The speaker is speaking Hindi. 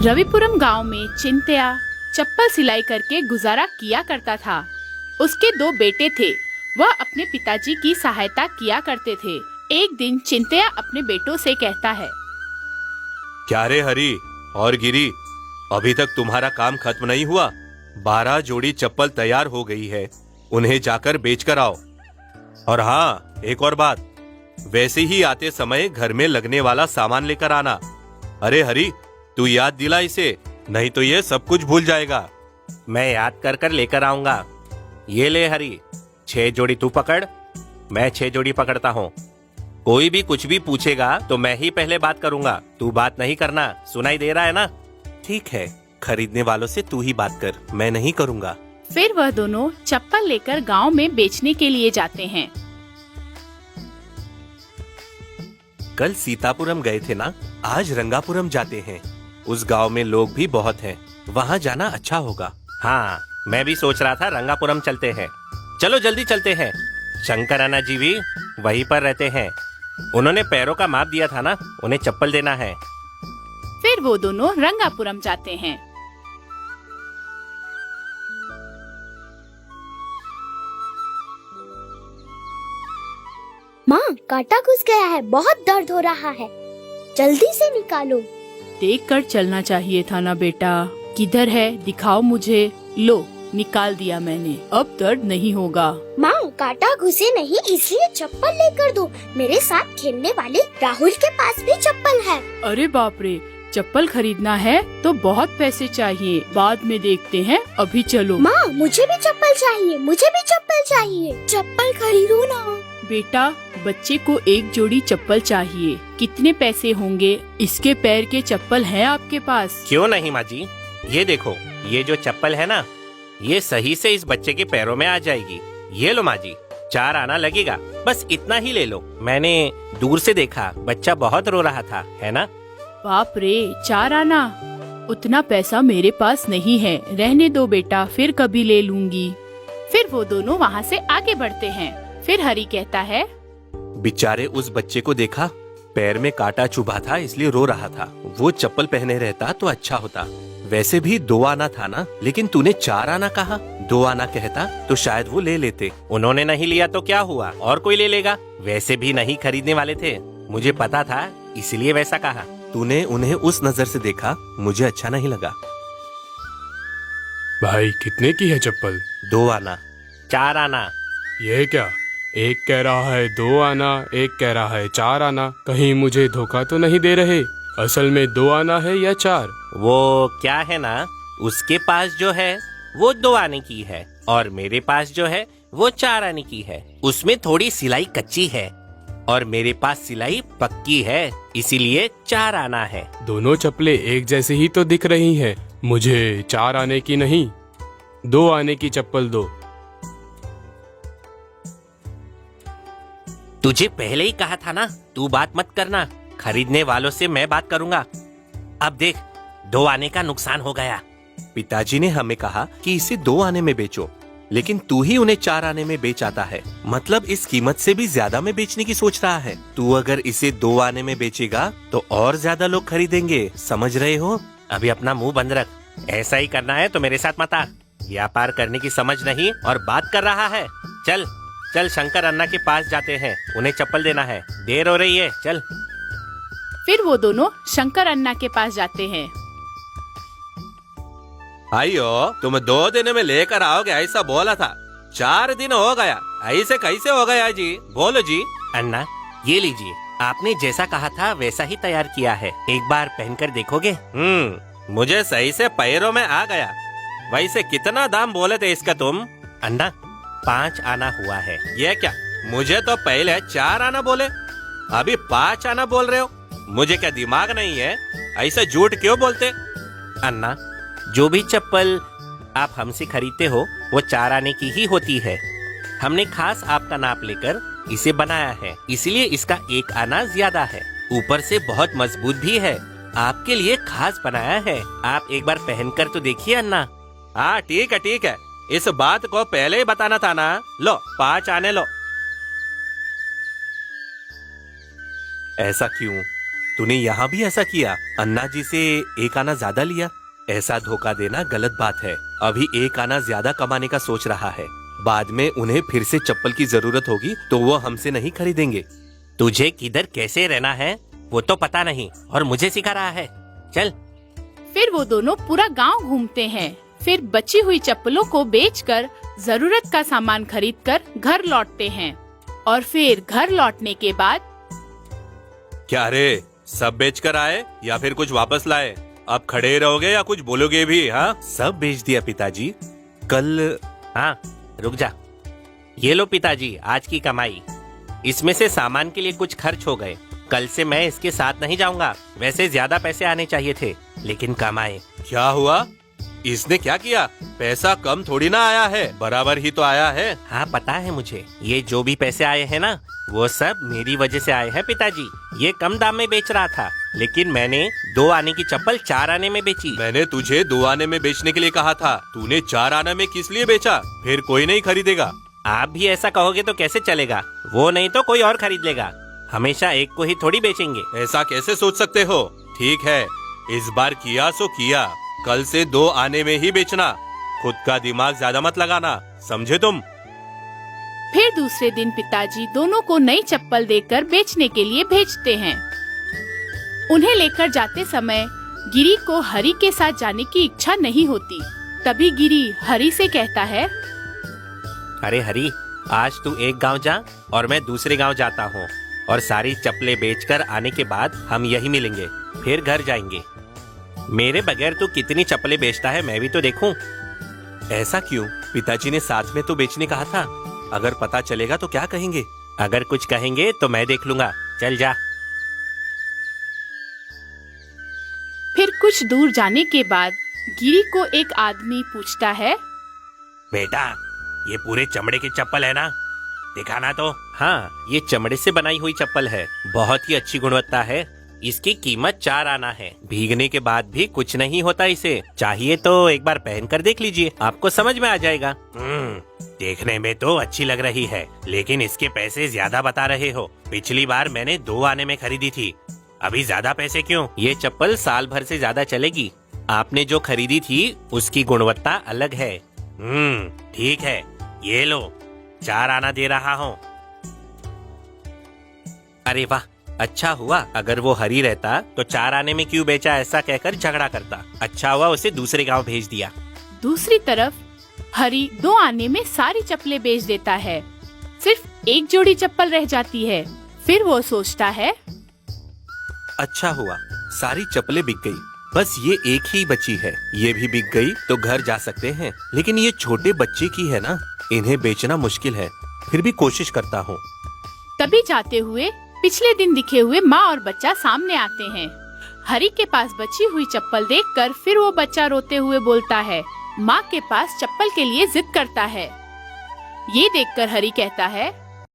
रविपुरम गांव में चिंतया चप्पल सिलाई करके गुजारा किया करता था। उसके दो बेटे थे। वह अपने पिताजी की सहायता किया करते थे। एक दिन चिंतया अपने बेटों से कहता है, क्या रे हरी और गिरी, अभी तक तुम्हारा काम खत्म नहीं हुआ? 12 जोड़ी चप्पल तैयार हो गई है, उन्हें जाकर बेच कर आओ। और हाँ, एक और बात, वैसे ही आते समय घर में लगने वाला सामान लेकर आना। अरे हरी, तू याद दिला इसे, नहीं तो ये सब कुछ भूल जाएगा। मैं याद कर कर लेकर आऊंगा। ये ले हरी, 6 जोड़ी तू पकड़, मैं 6 जोड़ी पकड़ता हूँ। कोई भी कुछ भी पूछेगा तो मैं ही पहले बात करूंगा, तू बात नहीं करना। सुनाई दे रहा है ना? ठीक है, खरीदने वालों से तू ही बात कर, मैं नहीं करूंगा। फिर वह दोनों चप्पल लेकर गांव में बेचने के लिए जाते हैं। कल सीतापुरम गए थे ना, आज रंगापुरम जाते हैं। उस गांव में लोग भी बहुत हैं, वहाँ जाना अच्छा होगा। हाँ, मैं भी सोच रहा था रंगापुरम चलते हैं। चलो जल्दी चलते हैं। शंकर अन्ना जी भी वहीं पर रहते हैं। उन्होंने पैरों का माप दिया था ना, उन्हें चप्पल देना है। फिर वो दोनों रंगापुरम जाते हैं। माँ, कांटा घुस गया है, बहुत दर्द हो रहा है, जल्दी से निकालो। देखकर चलना चाहिए था ना बेटा, किधर है दिखाओ मुझे। लो, निकाल दिया मैंने, अब दर्द नहीं होगा। माँ, कांटा घुसे नहीं इसलिए चप्पल लेकर दो। मेरे साथ खेलने वाले राहुल के पास भी चप्पल है। अरे बाप रे, चप्पल खरीदना है तो बहुत पैसे चाहिए, बाद में देखते हैं, अभी चलो। माँ, मुझे भी चप्पल चाहिए, मुझे भी चप्पल चाहिए, चप्पल खरीदो ना। बेटा, बच्चे को एक जोड़ी चप्पल चाहिए, कितने पैसे होंगे? इसके पैर के चप्पल हैं आपके पास? क्यों नहीं माँ जी, ये देखो, ये जो चप्पल है ना, ये सही से इस बच्चे के पैरों में आ जाएगी। ये लो माँ जी, 4 आना लगेगा, बस इतना ही ले लो। मैंने दूर से देखा, बच्चा बहुत रो रहा था, है ना? बाप रे, 4 आना? उतना पैसा मेरे पास नहीं है, रहने दो बेटा, फिर कभी ले लूंगी। फिर वो दोनों वहाँ से आगे बढ़ते हैं। फिर हरी कहता है, बेचारे उस बच्चे को देखा, पैर में कांटा चुभा था इसलिए रो रहा था। वो चप्पल पहने रहता तो अच्छा होता। वैसे भी 2 आना था ना, लेकिन तूने 4 आना कहा। 2 आना कहता तो शायद वो ले लेते। उन्होंने नहीं लिया तो क्या हुआ, और कोई ले लेगा। वैसे भी नहीं खरीदने वाले थे, मुझे पता था, इसलिए वैसा कहा। तूने उन्हें उस नजर से देखा, मुझे अच्छा नहीं लगा। भाई, कितने की है चप्पल? 2 आना। 4 आना। ये क्या, एक कह रहा है 2 आना, एक कह रहा है 4 आना। कहीं मुझे धोखा तो नहीं दे रहे? असल में 2 आना है या 4? वो क्या है ना, उसके पास जो है वो 2 आने की है, और मेरे पास जो है वो 4 आने की है। उसमें थोड़ी सिलाई कच्ची है और मेरे पास सिलाई पक्की है, इसीलिए 4 आना है। दोनों चप्पलें एक जैसी ही तो दिख रही हैं। मुझे 4 आने की नहीं, 2 आने की चप्पल दो। तुझे पहले ही कहा था ना, तू बात मत करना, खरीदने वालों से मैं बात करूंगा। अब देख, 2 आने का नुकसान हो गया। पिताजी ने हमें कहा कि इसे 2 आने में बेचो, लेकिन तू ही उन्हें 4 आने में बेच आता है। मतलब इस कीमत से भी ज्यादा में बेचने की सोच रहा है। तू अगर इसे 2 आने में बेचेगा तो और ज्यादा लोग खरीदेंगे, समझ रहे हो? अभी अपना मुंह बंद रख। ऐसा ही करना है तो मेरे साथ मत आ। व्यापार करने की समझ नहीं और बात कर रहा है। चल चल, शंकर अन्ना के पास जाते हैं, उन्हें चप्पल देना है, देर हो रही है, चल। फिर वो दोनों शंकर अन्ना के पास जाते हैं। आइयो, तुम 2 दिन में लेकर आओगे ऐसा बोला था, 4 दिन हो गया, ऐसे कैसे हो गया जी? बोलो जी। अन्ना, ये लीजिए, आपने जैसा कहा था वैसा ही तैयार किया है, एक बार पहनकर देखोगे? मुझे सही से पैरों में आ गया। वैसे कितना दाम बोले थे इसका तुम? अन्ना, 5 आना हुआ है। ये क्या, मुझे तो पहले 4 आना बोले, अभी 5 आना बोल रहे हो? मुझे क्या दिमाग नहीं है? ऐसा झूठ क्यों बोलते? अन्ना, जो भी चप्पल आप हमसे खरीदते हो वो 4 आने की ही होती है। हमने खास आपका नाप लेकर इसे बनाया है, इसलिए इसका 1 आना ज्यादा है। ऊपर से बहुत मजबूत भी है, आपके लिए खास बनाया है। आप एक बार पहनकर तो देखिए अन्ना। हाँ ठीक है ठीक है, इस बात को पहले ही बताना था ना। लो 5 आने लो। ऐसा क्यों? तूने यहाँ भी ऐसा किया, अन्ना जी से एक आना ज्यादा लिया। ऐसा धोखा देना गलत बात है। अभी एक आना ज्यादा कमाने का सोच रहा है, बाद में उन्हें फिर से चप्पल की जरूरत होगी तो वो हमसे नहीं खरीदेंगे। तुझे किधर कैसे रहना है वो तो पता नहीं, और मुझे सिखा रहा है। चल। फिर वो दोनों पूरा गांव घूमते हैं। फिर बची हुई चप्पलों को बेचकर जरूरत का सामान खरीदकर घर लौटते हैं। और फिर घर लौटने के बाद क्या रे, सब बेच कर आए या फिर कुछ वापस लाए? अब खड़े रहोगे या कुछ बोलोगे भी? हाँ, सब बेच दिया पिताजी। कल हाँ, रुक जा। ये लो पिताजी, आज की कमाई। इसमें से सामान के लिए कुछ खर्च हो गए। कल से मैं इसके साथ नहीं जाऊंगा। वैसे ज्यादा पैसे आने चाहिए थे, लेकिन कम आए। क्या हुआ? इसने क्या किया? पैसा कम थोड़ी ना आया है, बराबर ही तो आया है। हाँ पता है मुझे, ये जो भी पैसे आए हैं ना, वो सब मेरी वजह से आए हैं पिताजी। ये कम दाम में बेच रहा था, लेकिन मैंने 2 आने की चप्पल 4 आने में बेची। मैंने तुझे 2 आने में बेचने के लिए कहा था, तूने 4 आने में किस लिए बेचा? फिर कोई नहीं खरीदेगा। आप भी ऐसा कहोगे तो कैसे चलेगा? वो नहीं तो कोई और खरीद लेगा। हमेशा एक को ही थोड़ी बेचेंगे। ऐसा कैसे सोच सकते हो? ठीक है, इस बार किया सो किया, कल से 2 आने में ही बेचना। खुद का दिमाग ज्यादा मत लगाना, समझे तुम? फिर दूसरे दिन पिताजी दोनों को नई चप्पल देकर बेचने के लिए भेजते हैं। उन्हें लेकर जाते समय गिरी को हरी के साथ जाने की इच्छा नहीं होती। तभी गिरी हरी से कहता है, अरे हरी, आज तू एक गांव जा और मैं दूसरे गांव जाता हूँ, और सारी चप्पलें बेचकर आने के बाद हम यही मिलेंगे, फिर घर जाएंगे। मेरे बगैर तू कितनी चप्पलें बेचता है, मैं भी तो देखूं। ऐसा क्यों? पिताजी ने साथ में तो बेचने कहा था। अगर पता चलेगा तो क्या कहेंगे? अगर कुछ कहेंगे तो मैं देख लूंगा। चल जा। फिर कुछ दूर जाने के बाद गिरी को एक आदमी पूछता है, बेटा, ये पूरे चमड़े की चप्पल है ना? दिखाना तो। हाँ, ये चमड़े से बनाई हुई चप्पल है, बहुत ही अच्छी गुणवत्ता है। इसकी कीमत 4 आना है। भीगने के बाद भी कुछ नहीं होता इसे। चाहिए तो एक बार पहन कर देख लीजिए, आपको समझ में आ जाएगा। देखने में तो अच्छी लग रही है, लेकिन इसके पैसे ज्यादा बता रहे हो। पिछली बार मैंने 2 आने में खरीदी थी, अभी ज्यादा पैसे क्यों? ये चप्पल साल भर से ज्यादा चलेगी। आपने जो खरीदी थी उसकी गुणवत्ता अलग है। ठीक है, ये लो, 4 आना दे रहा हूँ। अरे वाह, अच्छा हुआ। अगर वो हरी रहता तो 4 आने में क्यों बेचा ऐसा कहकर झगड़ा करता। अच्छा हुआ उसे दूसरे गांव भेज दिया। दूसरी तरफ हरी 2 आने में सारी चप्पलें बेच देता है। सिर्फ एक जोड़ी चप्पल रह जाती है। फिर वो सोचता है, अच्छा हुआ, सारी चप्पलें बिक गई, बस ये एक ही बची है। ये भी बिक गई तो घर जा सकते हैं, लेकिन ये छोटे बच्चे की है ना, इन्हें बेचना मुश्किल है। फिर भी कोशिश करता हूँ। तभी जाते हुए पिछले दिन दिखे हुए माँ और बच्चा सामने आते हैं। हरी के पास बची हुई चप्पल देखकर फिर वो बच्चा रोते हुए बोलता है, माँ के पास चप्पल के लिए जिद करता है। ये देखकर हरी कहता है,